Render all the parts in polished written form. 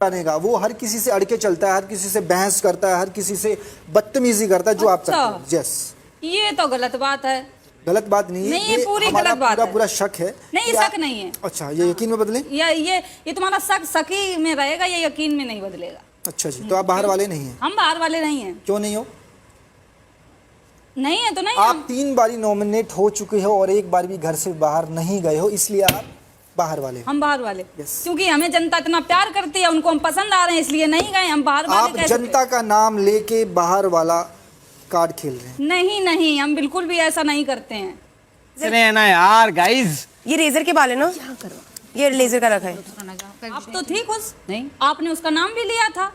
का वो हर किसी से अड़के चलता है, हर किसी से बहस करता है, हर किसी से बदतमीजी करता है, जो आप करते हैं। यस, ये तो गलत बात है। गलत बात नहीं है, ये पूरी गलत बात है। पूरा शक है। नहीं, शक नहीं है। अच्छा, ये यकीन में बदले? ये तुम्हारा शक शकी में रहेगा, ये यकीन में नहीं बदलेगा। अच्छा जी, तो आप बाहर वाले नहीं हैं? हम बाहर वाले नहीं हैं। क्यों नहीं हो? नहीं है तो नहीं। आप 3 बारी नॉमिनेट हो चुके हो और एक बार भी घर से बाहर नहीं गए हो, इसलिए आप बाहर वाले। हम बाहर वाले, yes. क्योंकि हमें जनता इतना प्यार करती है, उनको हम पसंद आ रहे हैं, इसलिए नहीं गए। हम बाहर वाले। आप जनता का नाम लेके बाहर वाला कार्ड खेल रहे हैं। नहीं नहीं, हम बिल्कुल भी ऐसा नहीं करते हैं। अरे ना यार गाइस, ये रेजर के बाल है ना, ये लेजर का रखा है। आप तो थी खुश नहीं, आपने उसका नाम भी लिया था।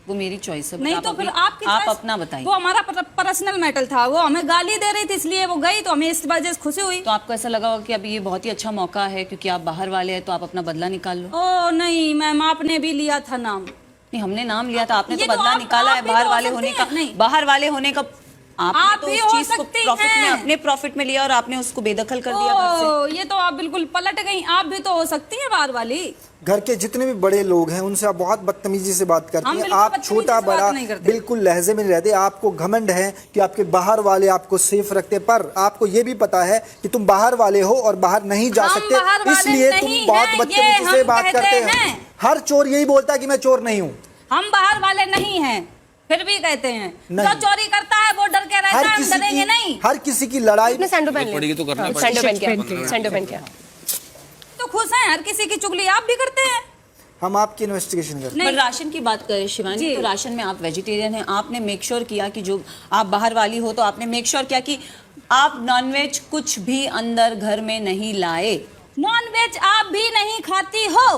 वो मेरी चॉइस है। नहीं तो फिर आपकी आप choice- अपना बताइए। वो हमारा पर्सनल मैटर था, वो हमें गाली दे रही थी इसलिए वो गई, तो हमें इस वजह से खुशी हुई। तो आपको ऐसा लगा होगा कि अभी ये बहुत ही अच्छा मौका है क्योंकि आप बाहर वाले हैं, तो आप अपना बदला निकाल लो। ओ नहीं मैम, आपने भी लिया था नाम। नहीं, हमने नाम लिया था, आपने ये तो तो बदला आप निकाला है भी बाहर तो वाले हो होने सकती का। हैं। नहीं। बाहर वाले होने का आपने आप तो भी उस हो चीज को सकती प्रॉफिट में, हैं। अपने प्रॉफिट में लिया और आपने उसको बेदखल कर दिया घर से। ओ, ये तो आप बिल्कुल पलट गई। आप भी तो हो सकती है बाहर वाली। घर के जितने भी बड़े लोग हैं उनसे आप बहुत बदतमीजी से बात करती हम हैं। बिल्कुल आप बदतमीजी छोटा से बात बड़ा नहीं करते। बिल्कुल लहजे में नहीं रहते। आपको घमंड है कि आपके बाहर वाले आपको सेफ रखते, पर आपको ये भी पता है कि तुम बाहर वाले हो और बाहर नहीं जा हम सकते, बाहर वाले इसलिए तुम नहीं बहुत हैं, बदतमीजी ये से हम बात कहते करते हैं। हर चोर यही बोलता है कि मैं चोर नहीं हूँ। हम बाहर वाले नहीं हैं, फिर भी कहते हैं। जो चोरी करता है वो डर के रहता है, हम डरेंगे नहीं। हर किसी की लड़ाई अपने सैंडो पहन पड़ेगी तो करना लिया, सैंडो पहन के, सैंडो पहन के। तो खुश हैं, हर किसी की चुगली आप भी करते हैं। हम आपकी इन्वेस्टिगेशन करते पर राशन की बात करें शिवानी, तो राशन में आप वेजिटेरियन हैं, आपने मेक श्योर किया कि जो आप बाहर वाली हो तो आपने मेक श्योर किया कि आप नॉनवेज कुछ भी अंदर घर में नहीं लाए। नॉनवेज आप भी नहीं खाती हो,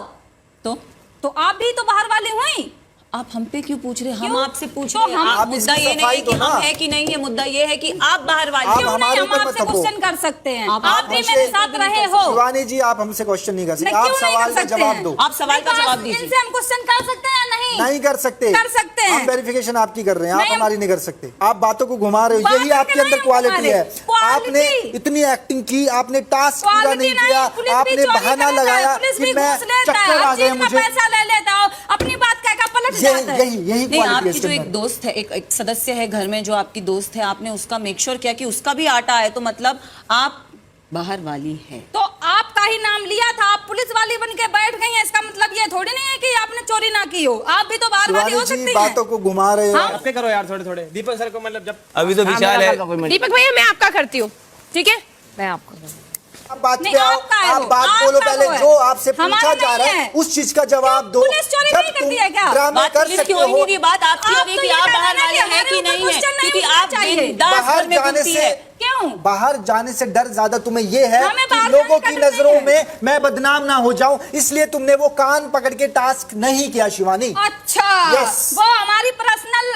तो आप भी तो बाहर वाली हुई। आप हम पे क्यों पूछ रहे हैं? हम क्यों? आपसे पूछ तो रहे हैं। हम- आप मुद्दा ये नहीं है कि दो ना। हम है कि नहीं है, मुद्दा ये है कि आप बाहर वाली आप क्यों नहीं? हमारे हम ऊपर मत आपसे थपो। क्वेश्चन कर सकते हैं। आप आप भी हमसे- मेरे साथ रहे हो। शिवानी जी, आप हमसे क्वेश्चन नहीं कर सकते, नहीं, आप क्यों नहीं सवाल कर का सकते जवाब हैं? दो। आप सवाल का नहीं, जवाब तो दीजिए। इनसे हम क्वेश्चन कर सकते हैं या नहीं? नहीं कर सकते। कर सकते हैं। हम वेरिफिकेशन आपकी कर रहे हैं, आप नहीं, हमारी नहीं कर सकते। आप बातों को घुमा रहे हो, बात यही करके आपके अंदर नहीं क्वालिटी घुमा है। रहे। आपने क्वालिटी। इतनी एक्टिंग की, आपने टास्क पूरा क्वालिटी नहीं किया, पुलिस भी आपने चोरी बहाना करता है, लगाया पुलिस कि भी मैं घूस लेता है, चक्कर आ हर गए चीज में मुझे। पैसा ले लेता है, अपनी बात कह कर पलट जाता है। यही नहीं, क्वालिटी है आपकी जो इसके एक अंदर। दोस्त है, एक सदस्य है घर में जो आपकी दोस्त है, आपने उसका मेक श्योर किया कि उसका भी आटा है, तो मतलब आप बाहर वाली है। तो आपका ही नाम लिया था, आप पुलिस वाली बन के बैठ गई हैं, इसका मतलब ये थोड़ी नहीं है कि आपने चोरी ना की हो। आप भी तो बाहर वाली हो शिवानी जी, सकती हैं। बातों को घुमा रहे हो। आपके करो यार थोड़े थोड़े। दीपक सर को मतलब जब अभी तो विशाल है। दीपक भैया मैं आपका करती हूँ, ठीक है? मैं आपका आप बात नहीं, पे आओ, आपका है आप वो, बात आपका बोलो वो पहले। है। जो आपसे पूछा हमारा जा रहा नहीं है है। उस चीज का जवाब दो। पुलिस चोरी नहीं करती है क्या? ड्रामे बात कर पुलिस सकते की हो ही नहीं हो। रही, बात आपकी आप हो गई तो कि ये आप कह बाहर रहे हैं वाले कि हैं हमारे कि ऊपर नहीं है, क्वेश्चन नहीं क्योंकि होना आप चाहिए। बिंदास बाहर घर में जाने घूमती से है। क्यों? बाहर जाने से डर ज्यादा तुम्हें ये है हमें कि बाहर लोगों जाने की का डर नजरों नहीं में मैं बदनाम ना हो जाऊं, इसलिए तुमने वो कान पकड़ के टास्क नहीं किया शिवानी। अच्छा, Yes. वो हमारी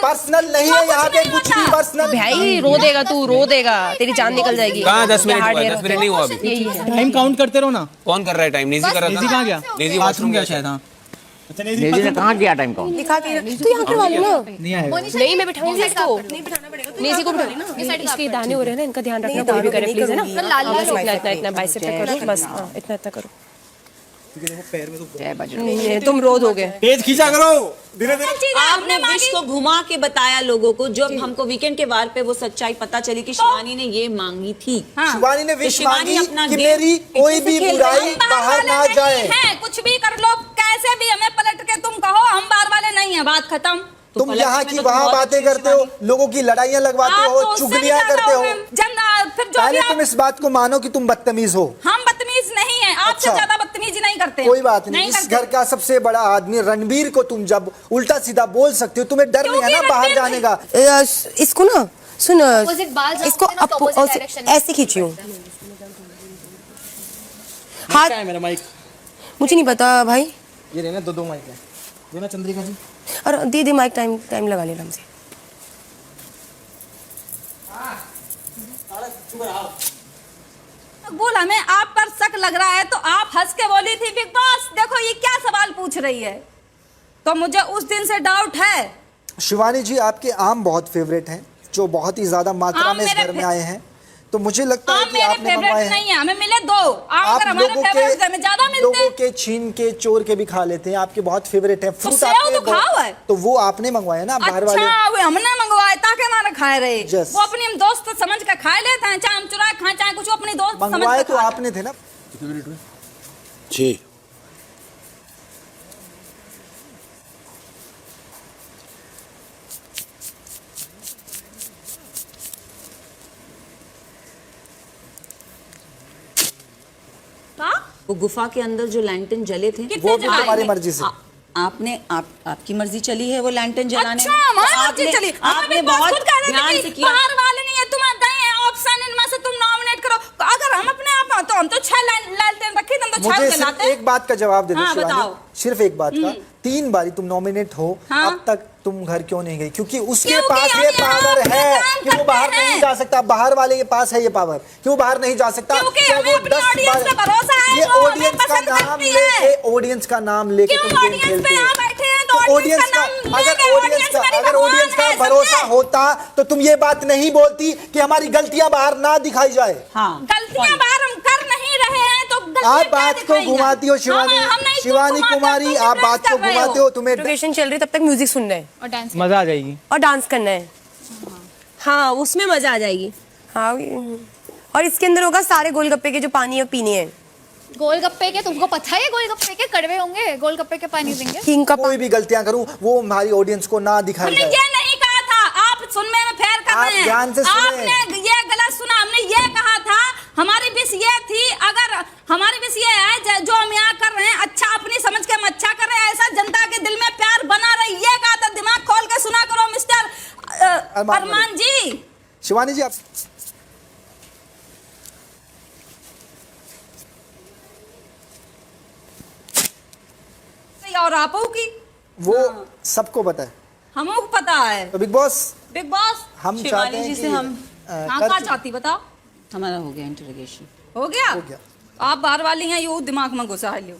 पर्सनल नहीं है यहाँ पे कुछ भी पर्सनल। भाई रो देगा तू, रो देगा, तेरी जान निकल जाएगी। कहाँ 10 मिनट हुआ? 10 मिनट नहीं हुआ अभी। यही है। टाइम काउंट करते रहो ना। कौन कर रहा है टाइम? नेजी कर रहा था। नेजी कहाँ गया? नेजी बाथरूम गया शायद। हाँ, अच्छा नेजी ने कहाँ किया टाइम काउंट? दिखा के तू यहाँ करवा लो ना। नहीं आएगा। नहीं, मैं बिठाऊंगी इसको। नेजी को बिठा। इसके दाने हो रहे हैं ना, इनका ध्यान रखना, कोई भी करे प्लीज, है ना? इतना बाइसेप करो बस। हाँ, इतना करो। जय बजरंग। तुम रो दोगे। तेज खींचा करो धीरे धीरे। आपने विश को घुमा के बताया लोगों को, जब हमको वीकेंड के वार पे वो सच्चाई पता चली कि शिवानी ने ये मांगी थी। शिवानी ने विश शिवानी मांगी अपना कि गेम मेरी कोई भी खेल बुराई रही है। बाहर ना जाए। कुछ भी कर लो, कैसे भी हमें पलट के तुम कहो हम बाहर वाले नहीं है, बात खत्म। तुम पलट यहाँ में की तो वहाँ बहुत बातें अच्छी करते हो, शिवानी। लोगों की लड़ाइयाँ लगवाते आप हो, तो उससे भी चुगलियाँ ज्यादा करते हो हो। गए। फिर जो पहले भी तुम इस बात को मानो कि तुम बदतमीज हो। हम बदतमीज नहीं है, आपसे अच्छा। ज्यादा बदतमीजी नहीं करते। कोई बात नहीं, इस करते। घर का सबसे बड़ा आदमी रणबीर को तुम जब उल्टा सीधा बोल सकते हो, तुम्हें डर नहीं है ना क्योंकि बाहर रणबीर जाने का। इसको ना सुन, इसको डायरेक्शन ऐसे खींची हूँ हाथ। क्या है मेरा माइक? मुझे नहीं पता भाई। ये रहना दो माइक है। ये ना चंद्रिका जी। और दे माइक, टाइम लगा ले हमसे। बोल, हमें आप पर शक लग रहा है तो आप हंस के बोली थी बिग बॉस देखो ये क्या सवाल पूछ रही है, तो मुझे उस दिन से डाउट है। शिवानी जी, आपके आम बहुत फेवरेट हैं जो बहुत ही ज्यादा मात्रा आम में इस मेरे घर में आए हैं, तो मुझे लगता है आप कि मेरे आपने मंगवाए फेवरेट हैं। नहीं है, हमें मिले 2। आप आप अगर हमारे लोगों फेवरेट हमें ज्यादा मिलते लोगों हैं। के छीन के चोर के भी खा लेते हैं, आपके बहुत फेवरेट है फ्रूट सेव आपके तो खाओ है। तो वो आपने मंगवाया ना बाहर वाले। अच्छा, वो हमने मंगवाए ताकि हमारे खाए रहे। Yes. वो अपनी हम दोस्त समझ के खाए लेते हैं, चाहे हम चुरा के खाएं, चाहे कुछ अपनी दोस्त समझ मंगवाए के तो खाएं। आपने थे ना। 6 का? वो गुफा के अंदर जो लैंटर्न जले थे कितने वो भी जलाए? तुम्हारी मर्जी से। आपकी मर्जी चली है वो लैंटर्न जलाने अच्छा, हमारी मर्जी चली। आपने हमें बहुत खुद कह रहे थे ध्यान कि से किया। बाहर वाले नहीं है, तुम्हें दए हैं ऑप्शन, इनमें से तुम नॉमिनेट करो। अगर हम अपने आप हैं, तो हम तो 6 लालटेन रखी, तुम तो 6 मुझे जलाते सिर्फ एक बात का जवाब दे दो हाँ, शिवानी, बताओ। सिर्फ एक बात का। 3 बारी तुम नॉमिनेट हो, हाँ। अब तक तुम घर क्यों नहीं गई? क्योंकि उसके क्योंकि पास हम ये यहाँ पावर अपना है काम कि वो बाहर करते हैं। नहीं जा सकता। बाहर वाले के पास है ये पावर कि वो बाहर नहीं जा सकता। क्योंकि तो हमें वो अपनी 10 audience पे बार- भरोसा है, ये वो हमें ऑडियंस का पसंद नाम करती है। लेके, ऑडियंस का नाम लेके क्यों तुम गेम audience खेलते पे हो। यहाँ बैठे हैं, तो तो audience ऑडियंस का का नाम अगर लेके, ऑडियंस audience मेरी अगर भगवान ऑडियंस का है, भरोसा समझे? होता तो तुम ये बात नहीं बोलती कि हमारी गलतियां बाहर ना दिखाई जाए। हाँ गलतियां बाहर हम कर नहीं रहे हैं, तो गलतियां आप क्या बात को दिखाई घुमाती हो जाए? शिवानी, हम नहीं शिवानी घुमाते, कुमारी, तुम आप डिफरेंस बात को कर रहे घुमाते हो। तुम्हें इंट्रोगेशन चल रही तब तक म्यूजिक सुनना है और डांस मजा आ जाएगी। और डांस करना है। हाँ उसमें मजा आ जाएगी। हाँ और इसके अंदर होगा सारे गोलगप्पे के जो पानी है पीने हैं। गोलगप्पे के तुमको पता है गोलगप्पे के कड़वे होंगे, गोलगप्पे के पानी देंगे। किंग का कोई भी गलतियां करूं वो हमारी ऑडियंस को ना दिखाई हमने जाए। ये नहीं कहा था, आप सुनने में फेर कर आप रहे हैं। ध्यान से सुने। आपने ये गलत सुना। हमने ये कहा था, हमारी विश ये थी, अगर हमारी विश ये है जो हम यहाँ कर रहे हैं, अच्छा अपनी समझ के हम अच्छा कर रहे हैं, ऐसा जनता के दिल में प्यार बना रहे, ये कहा था। दिमाग खोल के सुना करो मिस्टर अरमान जी। शिवानी जी आप और आपो की वो सबको पता है। हमको पता है। तो बिग बॉस बिग बॉस हम शिवानी चाहते हैं जी कि से हम हाँ कर क्या चुके- चाहती बताओ? हमारा हो गया इंटरोगेशन। हो गया? हो गया। आप बाहर वाली हैं, यू दिमाग में घुसा लियो।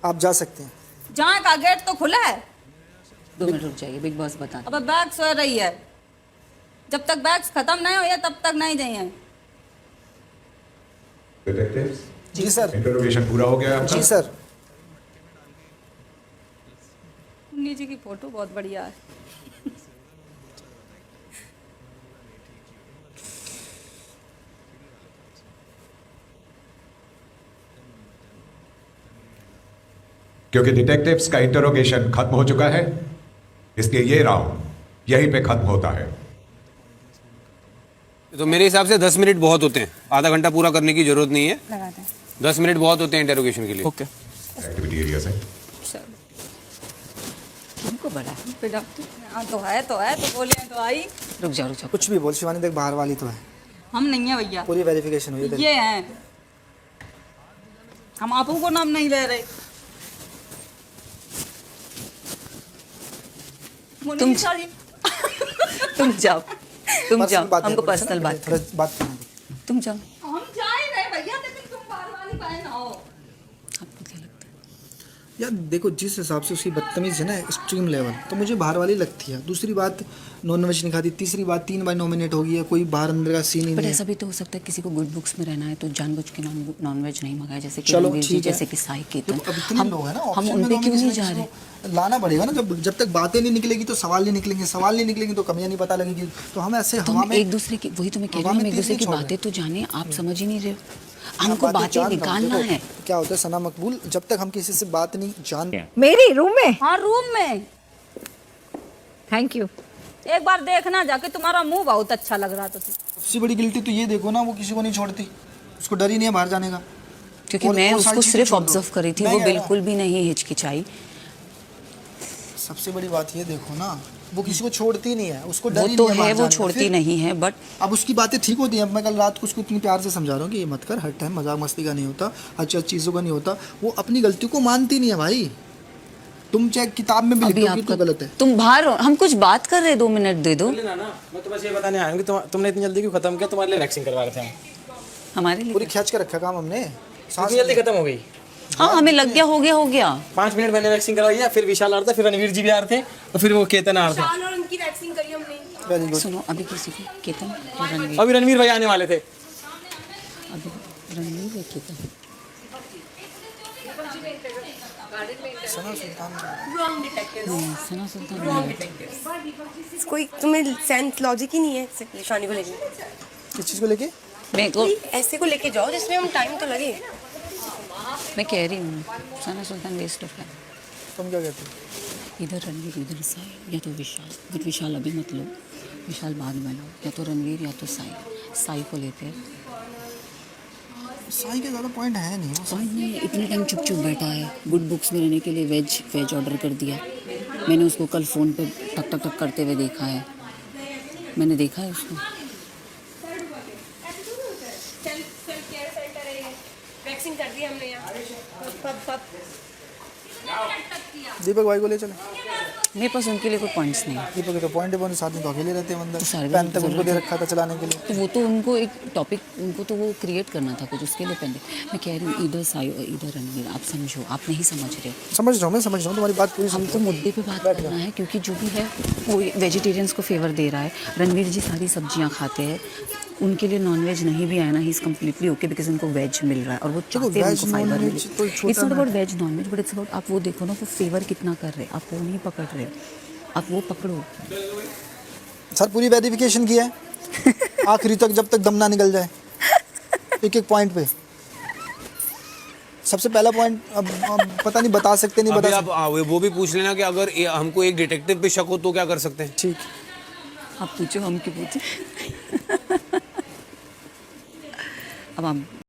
आप जा सकते हैं। जहाँ का गेट तो खुला है। 2 मिनट रुक जाइए, बिग बॉस बता अब बैग सो रही है, जब तक बैग्स खत्म नहीं हुए तब तक नहीं जाइए। डिटेक्टिव्स, जी सर। इंटरोगेशन पूरा हो गया आपका? जी सर। मुन्नी जी की फोटो बहुत बढ़िया है। क्योंकि डिटेक्टिव्स का इंटरोगेशन खत्म हो चुका है, इसलिए ये राउंड यहीं पे खत्म होता है। तो मेरे हिसाब से 10 मिनट बहुत होते हैं, आधा घंटा पूरा करने की जरूरत नहीं है। 10 मिनट बहुत होते हैं इंटरोगेशन के लिए। ओके। एक्टिविटी एरिया से तुमको बड़ा है। बेटा हाँ, तो है तो बोले तो आई। रुक जाओ। कुछ भी बोल शिवानी, देख बाहर वाली तो है, हम नहीं है भैया, पूरी वेरिफिकेशन हुई है। ये हैं। हम आपू को नाम नहीं ले रहे। तुम जाओ पर्सनल बात है, हमको थोड़ा सा पर्सनल ना, बात थोड़ा बात करने दो। तुम जाओ। हम जा ही रहे भैया, लेकिन तुम बाहर वाली बहन हो। आपको क्या लगता है? यार देखो, जिस हिसाब से उसकी बदतमीज है ना एक्सट्रीम लेवल, तो मुझे बाहर वाली लगती है। दूसरी बात, नॉन वेज नहीं खाती। तीसरी बात, 3 बार नॉमिनेट हो गई है, कोई बाहर अंदर का सीन ही बट नहीं ऐसा है। भी तो हो सकता है किसी को गुड बुक्स में रहना है तो जानबूझ के नॉन वेज नहीं मंगाए, जैसे कि चलो रणवीर जी, ठीक है। जैसे कि साई केतन। अब इतने लोग हैं ना, हम ऑप्शन उन में पे तो क्यों हमें नहीं किसी जा न रहे? किसी को लाना पड़ेगा ना। जब तक बातें नहीं निकलेगी तो सवाल नहीं निकलेंगे, सवाल नहीं निकलेंगे तो कमियां नहीं पता लगेगी। तो हम ऐसे तो हवा हम में एक दूसरे की, वही तो मैं कह रही हवा हूँ, में हम एक तीर दूसरे नहीं की छोड़ बातें तो जाने, आप समझ ही नहीं रहे हो। हम हमको बातें जान रहे हैं। निकालना देखो, है। क्या होता है सना मकबूल, जब तक हम किसी से बात नहीं जान मेरी रूम में। हाँ रूम में। Thank you. एक बार देखना जाके, तुम्हारा मुंह बहुत अच्छा लग रहा था। सबसे बड़ी गिल्टी तो ये देखो ना, वो किसी को नहीं छोड़ती, उसको डर ही नहीं है बाहर जाने का। क्योंकि और मैं वो सारी उसको चीजें सिर्फ छोड़ दो। ऑब्जर्व करी थी, मैं वो कह रहा हूँ, बिल्कुल भी नहीं हिचकिचाई। सबसे बड़ी बात ये देखो ना, वो किसी को छोड़ती नहीं है, उसको डर वो ही तो नहीं है, बाहर वो जाने का। छोड़ती फिर नहीं है, बट अब उसकी बातें ठीक होती हैं। अब मैं कल रात को उसको इतनी प्यार से समझा रहा हूँ कि ये मत कर, हर टाइम मजाक मस्ती का नहीं होता, अच्छी चीज़ों का नहीं होता। वो अपनी गलतियों को मानती नहीं है भाई। तुम चाहे किताब में भी अभी लिखो कि आपका तो गलत है। तुम बाहर हो, हम कुछ बात कर रहे हैं, 2 मिनट दे दो ना मैं तो बस ये बताने आया हूँ कि तुमने इतनी जल्दी क्यों खत्म किया? तुम्हारे लिए वैक्सीन करवा रहे थे हम। हमारे लिए। पूरी खींच के रखा काम हमने। इतनी जल्दी खत्म हो गई? हाँ हमें लग गया, हो गया 5 मिनट मैंने वैक्सीन करवाई है, फिर विशाल आ रहा था, फिर रणवीर जी भी आ रहे थे, और फिर वो केतन आ रहे थे। और उनकी वैक्सीन करी हमने। Very good. सुनो अभी किसी को केतन या रणवीर, अभी रणवीर भाई आने वाले थे। अभी रणवीर या केतन, सना सुल्तान नहीं, सना सुल्तान नहीं। कोई तुम्हें सेंस लॉजिक ही नहीं है शानी को लेके। किस चीज़ को लेके? मेरे को, ऐसे को लेके जाओ जिसमें हम टाइम तो लगे। मैं कह रही हूँ सना सुल्तान वेस्ट ऑफ टाइम। तुम क्या कहते हो? इधर रणवीर इधर साई, या तो विशाल, बट विशाल अभी मत लो, विशाल बाद में लो, या तो रणवीर या तो साई। साई को लेते हैं। साई के ज़्यादा पॉइंट है नहीं। साई ने इतने टाइम चुप चुप बैठा है, गुड बुक्स में रहने के लिए वेज ऑर्डर कर दिया। मैंने उसको कल फ़ोन पे टक टक टक करते हुए देखा है, मैंने देखा है उसको। वैक्सिंग कर दी हमने यहाँ। दीपक भाई को ले चले। मेरे पास उनके लिए कोई पॉइंट्स नहीं। दीपक के तो पॉइंट है, साथ में तो अकेले रहते हैं अंदर। सारे पेन तक उनको दे रखा था चलाने के लिए। तो वो तो उनको एक टॉपिक, उनको तो वो क्रिएट करना था कुछ, उसके लिए पेन। मैं कह रही हूँ इधर साई और इधर रणवीर, आप समझो, आप नहीं समझ रहे हो। समझ रहा हूँ, मैं समझ रहा हूँ तुम्हारी बात पूरी। हम तो मुद्दे पे बात करना है, क्योंकि जो भी है वो वेजिटेरियंस को फेवर दे रहा है। रणवीर जी सारी सब्जियां खाते हैं, उनके लिए नॉनवेज नहीं भी आया ना, he is completely okay, because उनको वेज मिल रहा है और वो चाहते हैं उनको फाइबर मिले। It's not about veg nonveg, but it's about आप वो देखो ना, वो फेवर कितना कर रहे हैं, आप वो नहीं पकड़ रहे हो, आप वो पकड़ो। सर पूरी वेरिफिकेशन किया है आखिरी तक, जब तक दम ना निकल जाए एक एक पॉइंट पे। सबसे पहला पॉइंट अब पता नहीं बता सकते नहीं अभी बता आप वो भी पूछ लेना कि अगर हमको एक डिटेक्टिव पे शक हो तो क्या कर सकते हैं। ठीक। आप पूछो, हम क्यों पूछे। अब हम